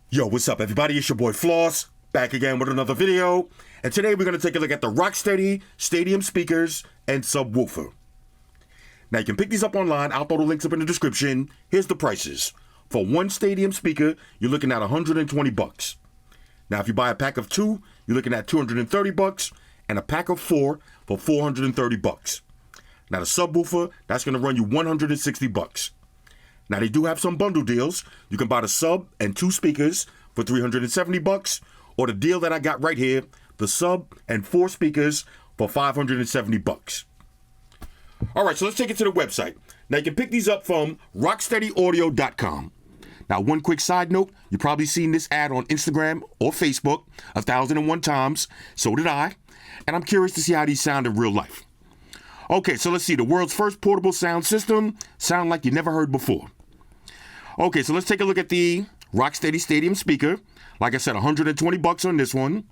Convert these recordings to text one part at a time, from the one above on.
Yo, what's up, everybody? It's your boy Floss, back again with another video. And today we're going to take a look at the Rocksteady stadium speakers and subwoofer. Now, you can pick these up online. I'll throw the links up in the description. Here's the prices. For one stadium speaker, you're looking at $120. Now, if you buy a pack of two, you're looking at $230, and a pack of four for $430. Now, the subwoofer, that's going to run you $160. Now, they do have some bundle deals. You can buy the sub and two speakers for $370, or the deal that I got right here, the sub and four speakers for $570. All right, so let's take it to the website. Now, you can pick these up from rocksteadyaudio.com. Now, one quick side note, you've probably seen this ad on Instagram or Facebook 1,001 times. So did I. And I'm curious to see how these sound in real life. Okay, so let's see. The world's first portable sound system. Sound like you never heard before. Okay, so let's take a look at the Rocksteady Stadium speaker. Like I said, $120 on this one.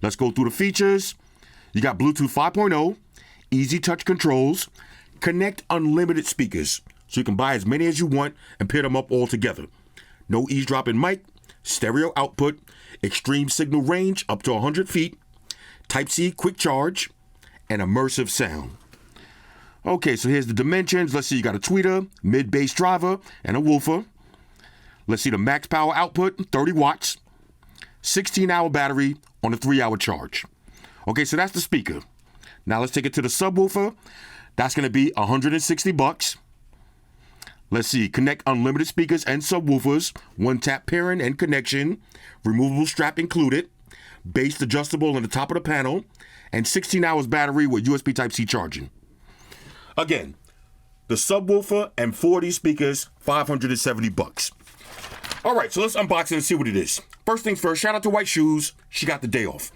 Let's go through the features. You got Bluetooth 5.0, easy touch controls, connect unlimited speakers, so you can buy as many as you want and pair them up all together. No eavesdropping mic, stereo output, extreme signal range up to 100 feet, Type-C quick charge, and immersive sound. Okay, so here's the dimensions. Let's see, you got a tweeter, mid-bass driver, and a woofer. Let's see the max power output, 30 watts, 16-hour battery on a 3-hour charge. Okay, so that's the speaker. Now let's take it to the subwoofer. That's going to be $160. Let's see, connect unlimited speakers and subwoofers, one-tap pairing and connection, removable strap included, bass adjustable on the top of the panel, and 16 hours battery with USB Type-C charging. Again, the subwoofer and 40 speakers, $570. All right, so let's unbox it and see what it is. First things first, shout out to White Shoes. She got the day off.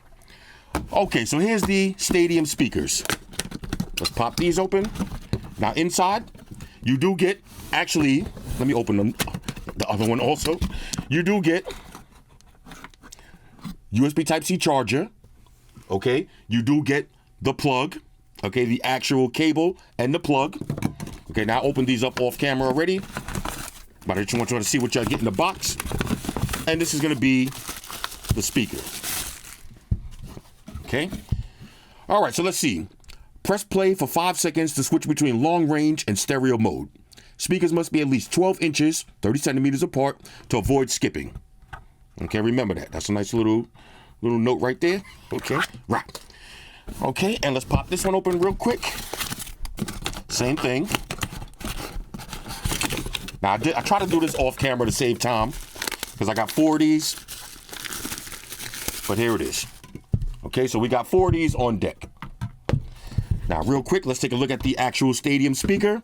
Okay, so here's the stadium speakers. Let's pop these open. Now inside, you do get, actually, let me open them, the other one also. You do get USB Type-C charger, okay? You do get the plug, okay, the actual cable and the plug. Okay, now open these up off camera already. But I just want you to see what y'all get in the box. And this is going to be the speaker. Okay. All right, so let's see. Press play for 5 seconds to switch between long range and stereo mode. Speakers must be at least 12 inches, 30 centimeters apart to avoid skipping. Okay, remember that. That's a nice little note right there. Okay, right. Okay, and let's pop this one open real quick. Same thing. Now, I try to do this off camera to save time because I got 4 of these. But here it is. Okay, so we got 4 of these on deck. Now, real quick, let's take a look at the actual stadium speaker.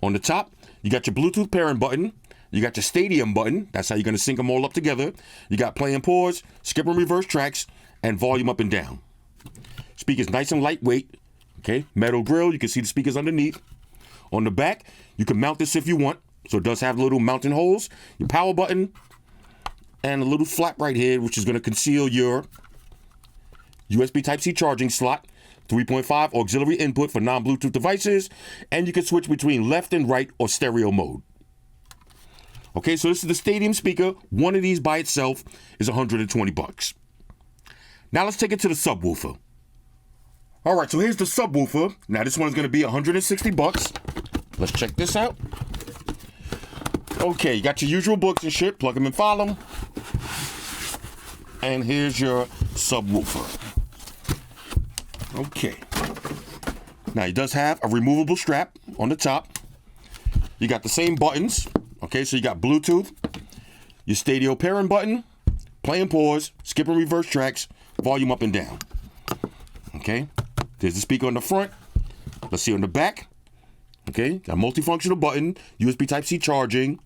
On the top, you got your Bluetooth pairing button. You got your stadium button. That's how you're going to sync them all up together. You got play and pause, skip and reverse tracks, and volume up and down. Speaker's nice and lightweight. Okay, metal grill. You can see the speakers underneath. On the back, you can mount this if you want. So it does have little mounting holes, your power button, and a little flap right here, which is going to conceal your USB Type-C charging slot, 3.5 auxiliary input for non-Bluetooth devices, and you can switch between left and right or stereo mode. Okay, so this is the stadium speaker. One of these by itself is $120. Now let's take it to the subwoofer. All right, so here's the subwoofer. Now this one's going to be $160. Let's check this out. Okay, you got your usual books and shit. Plug them and file them. And here's your subwoofer. Okay. Now, it does have a removable strap on the top. You got the same buttons. Okay, so you got Bluetooth, your stereo pairing button, play and pause, skip and reverse tracks, volume up and down. Okay, there's the speaker on the front. Let's see on the back. Okay, got a multifunctional button, USB Type-C charging,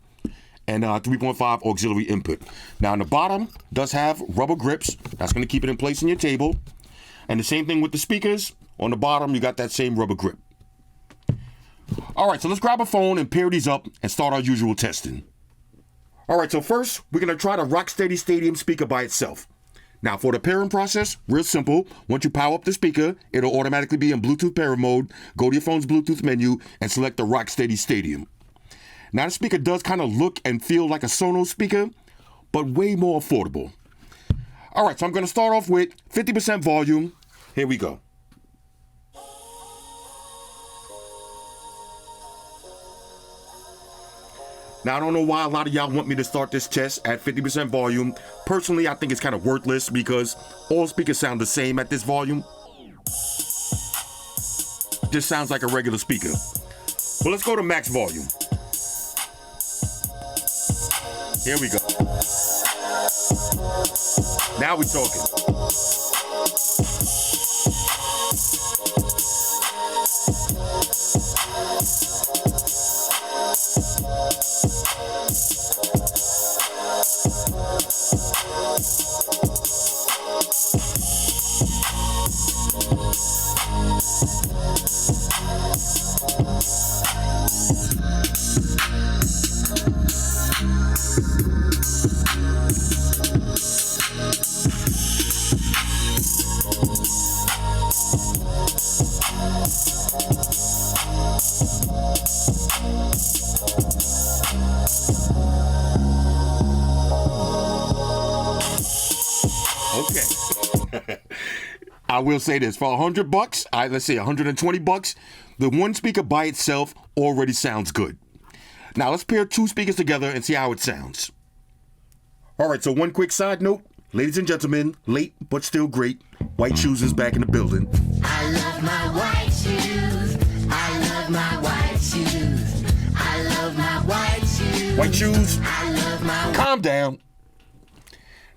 and 3.5 auxiliary input. Now on the bottom, does have rubber grips. That's going to keep it in place on your table. And the same thing with the speakers. On the bottom, you got that same rubber grip. All right, so let's grab a phone and pair these up and start our usual testing. All right, so first, we're going to try the Rocksteady Stadium speaker by itself. Now, for the pairing process, real simple. Once you power up the speaker, it'll automatically be in Bluetooth pairing mode. Go to your phone's Bluetooth menu and select the Rocksteady Stadium. Now, the speaker does kind of look and feel like a Sonos speaker, but way more affordable. All right, so I'm going to start off with 50% volume. Here we go. Now, I don't know why a lot of y'all want me to start this test at 50% volume. Personally, I think it's kind of worthless because all speakers sound the same at this volume. Just sounds like a regular speaker. Well, let's go to max volume. Here we go. Now we're talking. Okay. I will say this, for $100, let's say $120, the one speaker by itself already sounds good. Now let's pair two speakers together and see how it sounds. All right, so one quick side note, ladies and gentlemen, late but still great, White Shoes is back in the building. I love my white shoes. I love my white shoes. I love my white shoes. White Shoes, I love my calm down.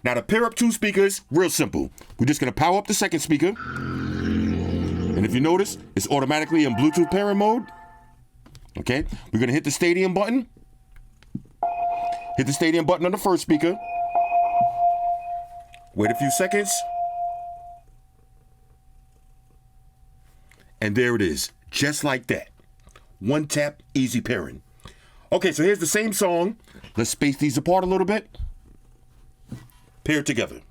Now to pair up two speakers, real simple. We're just gonna power up the second speaker. And if you notice, it's automatically in Bluetooth pairing mode. Okay, we're gonna hit the stadium button. Hit the stadium button on the first speaker. Wait a few seconds. And there it is, just like that. One tap, easy pairing. Okay, so here's the same song. Let's space these apart a little bit. Pair together.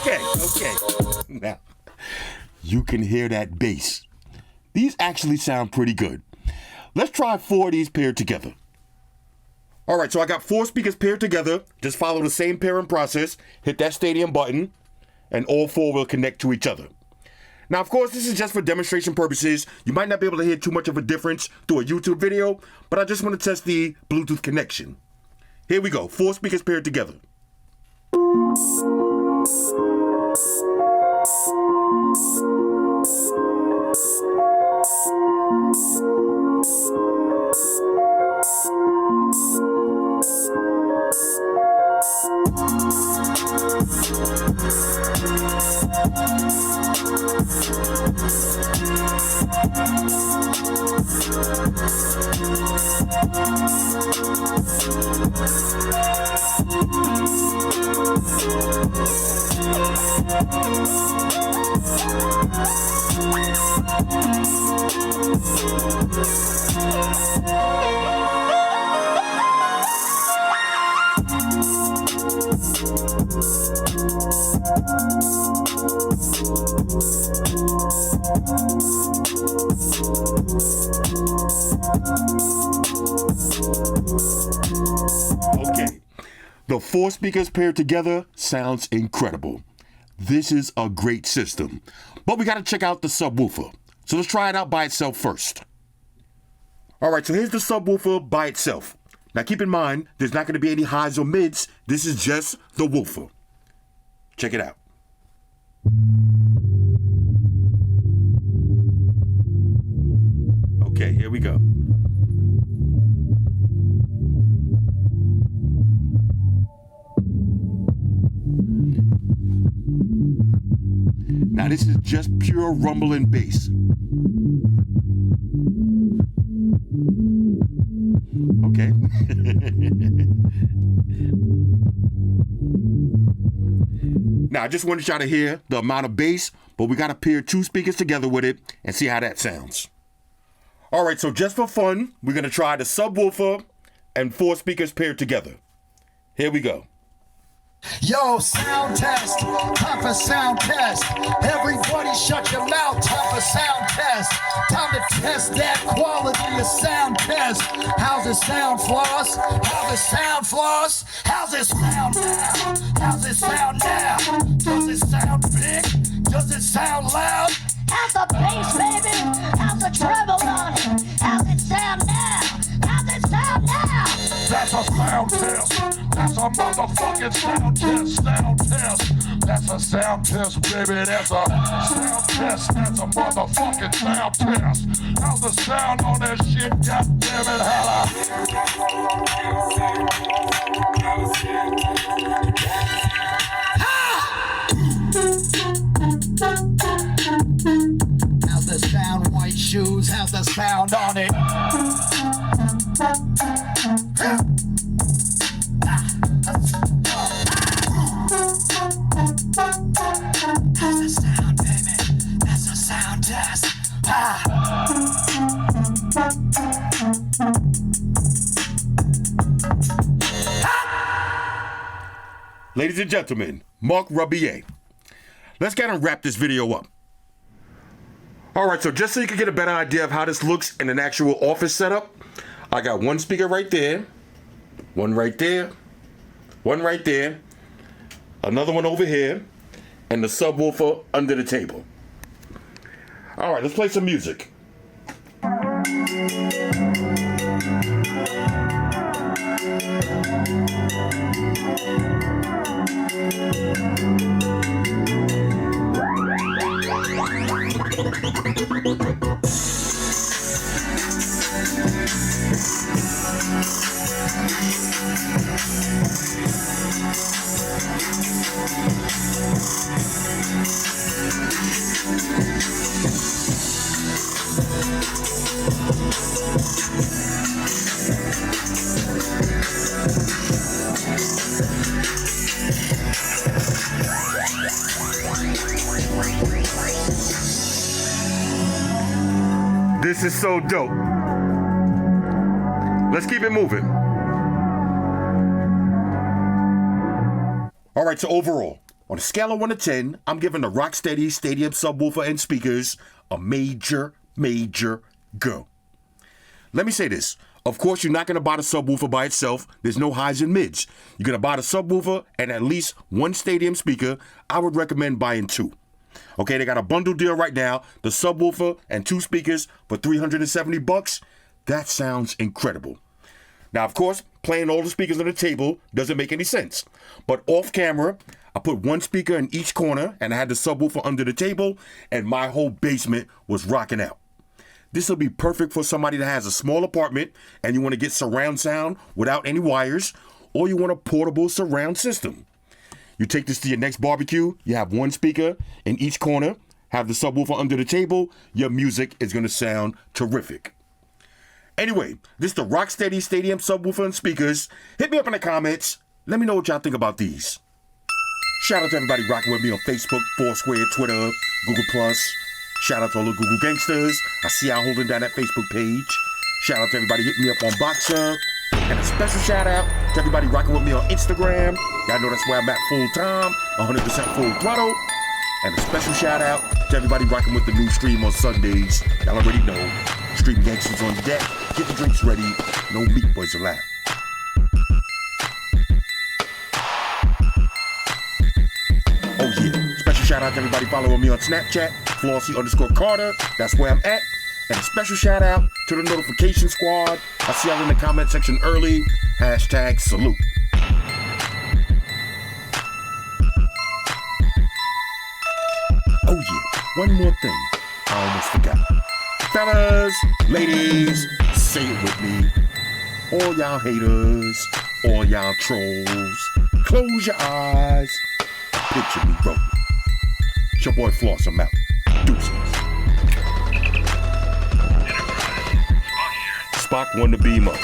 Okay. Now, you can hear that bass. These actually sound pretty good. Let's try 4 of these paired together. All right, so I got 4 speakers paired together. Just follow the same pairing process. Hit that stadium button, and all 4 will connect to each other. Now, of course, this is just for demonstration purposes. You might not be able to hear too much of a difference through a YouTube video, but I just want to test the Bluetooth connection. Here we go, 4 speakers paired together. Okay, the 4 speakers paired together sounds incredible. this is a great system. But we got to check out the subwoofer. So let's try it out by itself first. All right, so here's the subwoofer by itself. Now keep in mind, there's not going to be any highs or mids. This is just the woofer. Check it out. Okay, here we go. Now this is just pure rumble and bass. Okay. Now I just wanted y'all to hear the amount of bass, but we got to pair two speakers together with it and see how that sounds. All right, so just for fun, we're going to try the subwoofer and 4 speakers paired together. Here we go. Yo, sound test, time for sound test. Everybody shut your mouth, time for sound test. Time to test that quality of sound test. How's it sound, Floss? How's it sound, Floss? How's it sound now? How's it sound now? Does it sound big? Does it sound loud? How's the bass, baby? How's the treble on it? How's it sound now? How's it sound now? That's a sound test. That's a motherfucking sound test. Sound test. That's a sound test, baby. That's a sound test. That's a motherfucking sound test. How's the sound on that shit? God damn it, holla. How's the sound, white shoes? How's the sound on it? How's the sound, baby? That's a sound test. Ladies and gentlemen, Mark Rubier. Let's get and wrap this video up. All right, so just so you can get a better idea of how this looks in an actual office setup, I got one speaker right there, one right there, one right there, another one over here, and the subwoofer under the table. All right, let's play some music. This is so dope. Let's keep it moving. All right, so overall, on a scale of 1 to 10, I'm giving the Rocksteady Stadium subwoofer and speakers a major go. Let me say this. Of course, you're not going to buy the subwoofer by itself. There's no highs and mids. You're going to buy the subwoofer and at least 1 stadium speaker. I would recommend buying 2. Okay, they got a bundle deal right now. The subwoofer and 2 speakers for $370. That sounds incredible. Now, of course, playing all the speakers on the table doesn't make any sense. But off camera, I put 1 speaker in each corner and I had the subwoofer under the table and my whole basement was rocking out. This will be perfect for somebody that has a small apartment and you want to get surround sound without any wires, or you want a portable surround system. You take this to your next barbecue, you have 1 speaker in each corner, have the subwoofer under the table, your music is going to sound terrific. Anyway, this is the Rocksteady Stadium subwoofer and speakers. Hit me up in the comments. Let me know what y'all think about these. Shout out to everybody rocking with me on Facebook, Foursquare, Twitter, Google+. Shout out to all the Google gangsters. I see y'all holding down that Facebook page. Shout out to everybody hitting me up on Boxer. And a special shout out to everybody rocking with me on Instagram. Y'all know that's where I'm at full time, 100% full throttle. And a special shout out to everybody rocking with the new stream on Sundays. Y'all already know. Stream gangsters on deck. Get the drinks ready. No meat boys allowed. Oh yeah. Special shout out to everybody following me on Snapchat, Flossy_Carter. That's where I'm at. And a special shout out to the notification squad. I see y'all in the comment section early. Hashtag salute. Oh yeah, one more thing. I almost forgot. Fellas, ladies, say it with me. All y'all haters, all y'all trolls, close your eyes. Picture me rolling. It's your boy Floss, I'm out. Deuces. Spock won the beam up.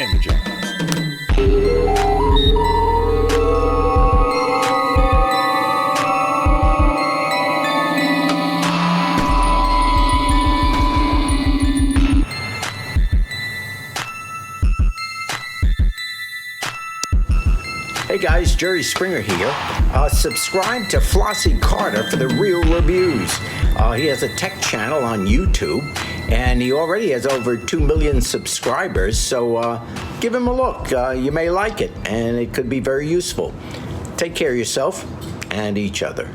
Energize. Hey guys, Jerry Springer here. Subscribe to Flossy Carter for the real reviews. He has a tech channel on YouTube, and he already has over 2 million subscribers, so give him a look. You may like it, and it could be very useful. Take care of yourself and each other.